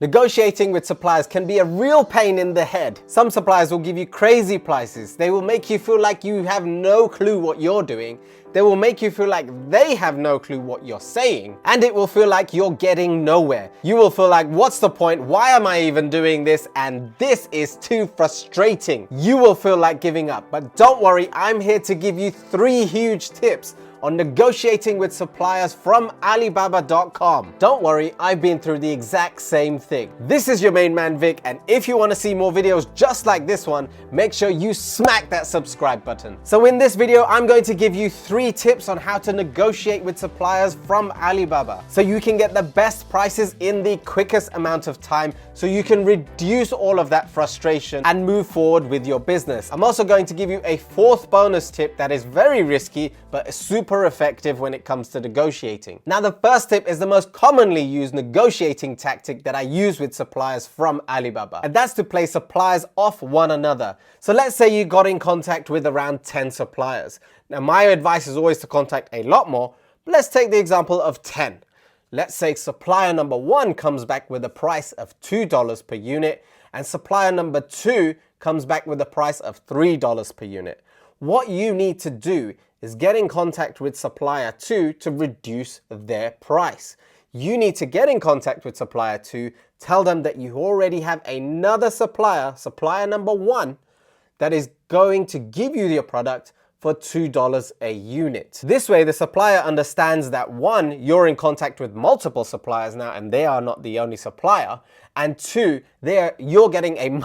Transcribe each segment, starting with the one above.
Negotiating with suppliers can be a real pain in the head. Some suppliers will give you crazy prices. They will make you feel like you have no clue what you're doing. They will make you feel like they have no clue what you're saying. And it will feel like you're getting nowhere. You will feel like, what's the point? Why am I even doing this? And this is too frustrating. You will feel like giving up. But don't worry, I'm here to give you 3 huge tips on negotiating with suppliers from Alibaba.com. Don't worry, I've been through the exact same thing. This is your main man Vic, and if you want to see more videos just like this one, make sure you smack that subscribe button. So in this video, I'm going to give you 3 tips on how to negotiate with suppliers from Alibaba, so you can get the best prices in the quickest amount of time, so you can reduce all of that frustration and move forward with your business. I'm also going to give you a 4th bonus tip that is very risky, but super effective when it comes to negotiating. Now, the first tip is the most commonly used negotiating tactic that I use with suppliers from Alibaba, and that's to play suppliers off one another. So let's say you got in contact with around 10 suppliers. Now, my advice is always to contact a lot more, but let's take the example of 10. Let's say supplier number 1 comes back with a price of $2 per unit, and supplier number 2 comes back with a price of $3 per unit. What you need to do is get in contact with supplier 2 to reduce their price. You need to get in contact with supplier 2, tell them that you already have another supplier, supplier number 1, that is going to give you your product for $2 a unit. This way, the supplier understands that 1, you're in contact with multiple suppliers now and they are not the only supplier, and 2, you're getting a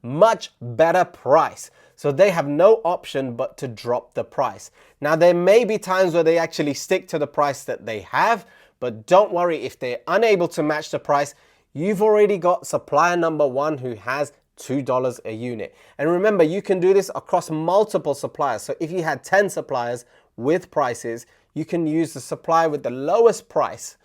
much better price. So they have no option but to drop the price. Now, there may be times where they actually stick to the price that they have, but don't worry, if they're unable to match the price, you've already got supplier number 1 who has $2 a unit. And remember, you can do this across multiple suppliers. So if you had 10 suppliers with prices, you can use the supplier with the lowest price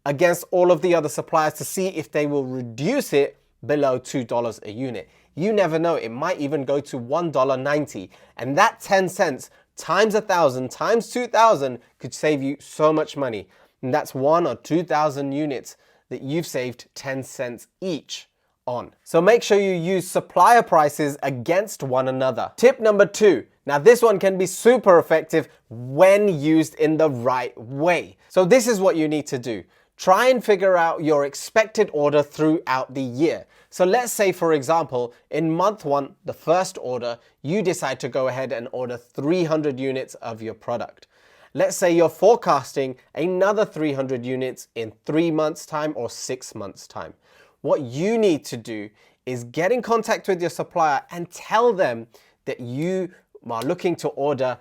against all of the other suppliers to see if they will reduce it below $2 a unit. You never know, it might even go to $1.90, and that 10 cents times 1,000 times 2,000 could save you so much money. And that's 1 or 2,000 units that you've saved 10 cents each on. So make sure you use supplier prices against one another. Tip number 2. Now, this one can be super effective when used in the right way. So this is what you need to do. Try and figure out your expected order throughout the year. So let's say, for example, in month 1, the first order, you decide to go ahead and order 300 units of your product. Let's say you're forecasting another 300 units in 3 months' time or 6 months' time. What you need to do is get in contact with your supplier and tell them that you are looking to order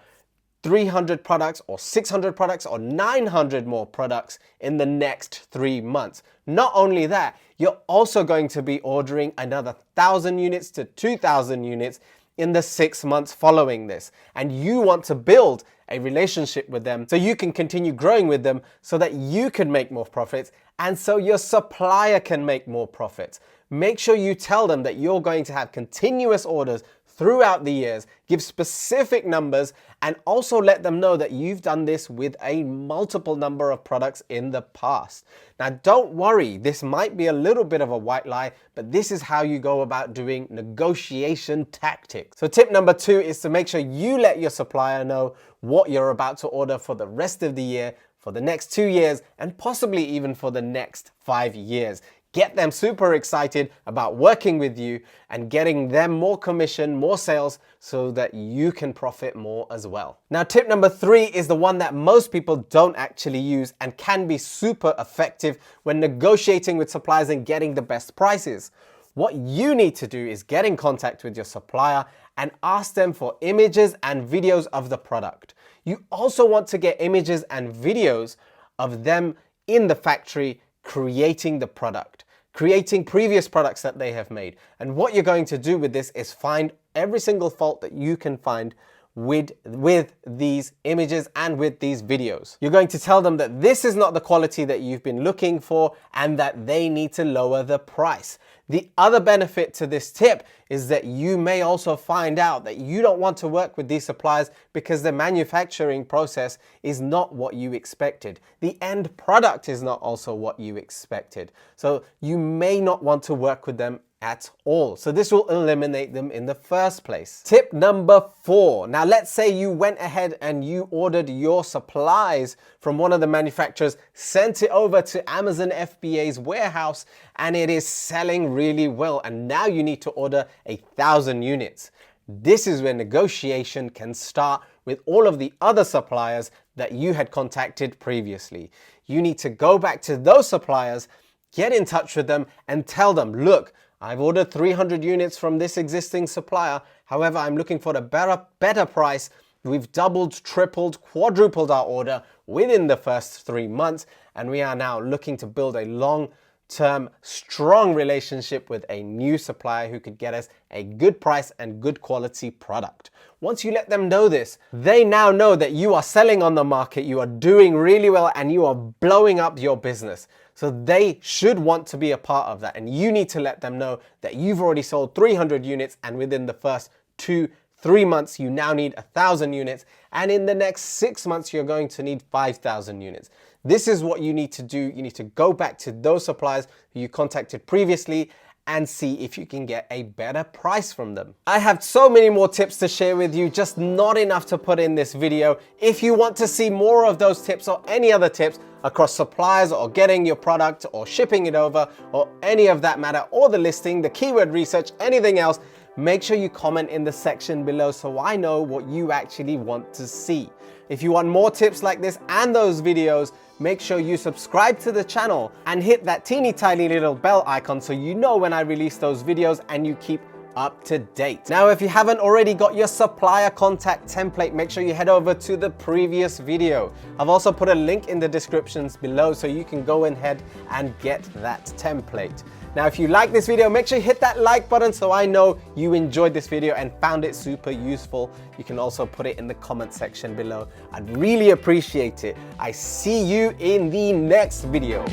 300 products or 600 products or 900 more products in the next 3 months. Not only that, you're also going to be ordering another 1,000 units to 2,000 units in the 6 months following this. And you want to build a relationship with them so you can continue growing with them so that you can make more profits and so your supplier can make more profits. Make sure you tell them that you're going to have continuous orders throughout the years, give specific numbers, and also let them know that you've done this with a multiple number of products in the past. Now, don't worry, this might be a little bit of a white lie, but this is how you go about doing negotiation tactics. So tip number 2 is to make sure you let your supplier know what you're about to order for the rest of the year, for the next 2 years, and possibly even for the next 5 years. Get them super excited about working with you and getting them more commission, more sales, so that you can profit more as well. Now, tip number 3 is the one that most people don't actually use and can be super effective when negotiating with suppliers and getting the best prices. What you need to do is get in contact with your supplier and ask them for images and videos of the product. You also want to get images and videos of them in the factory creating the product, creating previous products that they have made. And what you're going to do with this is find every single fault that you can find with these images and with these videos. You're going to tell them that this is not the quality that you've been looking for and that they need to lower the price. The other benefit to this tip is that you may also find out that you don't want to work with these suppliers because the manufacturing process is not what you expected. The end product is not also what you expected. So you may not want to work with them at all. So this will eliminate them in the first place. Tip number 4. Now let's say you went ahead and you ordered your supplies from one of the manufacturers, sent it over to Amazon FBA's warehouse, and it is selling really well. And now you need to order 1,000 units. This is where negotiation can start with all of the other suppliers that you had contacted previously. You need to go back to those suppliers, get in touch with them and tell them, look, I've ordered 300 units from this existing supplier. However, I'm looking for a better price. We've doubled, tripled, quadrupled our order within the first 3 months. And we are now looking to build a long-term, strong relationship with a new supplier who could get us a good price and good quality product. Once you let them know this, they now know that you are selling on the market, you are doing really well, and you are blowing up your business. So they should want to be a part of that. And you need to let them know that you've already sold 300 units and within the first 2-3 months, you now need 1,000 units. And in the next 6 months, you're going to need 5,000 units. This is what you need to do. You need to go back to those suppliers who you contacted previously and see if you can get a better price from them. I have so many more tips to share with you, just not enough to put in this video. If you want to see more of those tips or any other tips across suppliers or getting your product or shipping it over or any of that matter, or the listing, the keyword research, anything else, make sure you comment in the section below so I know what you actually want to see. If you want more tips like this and those videos, make sure you subscribe to the channel and hit that teeny tiny little bell icon so you know when I release those videos and you keep up to date. Now, if you haven't already got your supplier contact template, make sure you head over to the previous video. I've also put a link in the descriptions below so you can go ahead and get that template. Now, if you like this video, make sure you hit that like button so I know you enjoyed this video and found it super useful. You can also put it in the comment section below. I'd really appreciate it. I see you in the next video.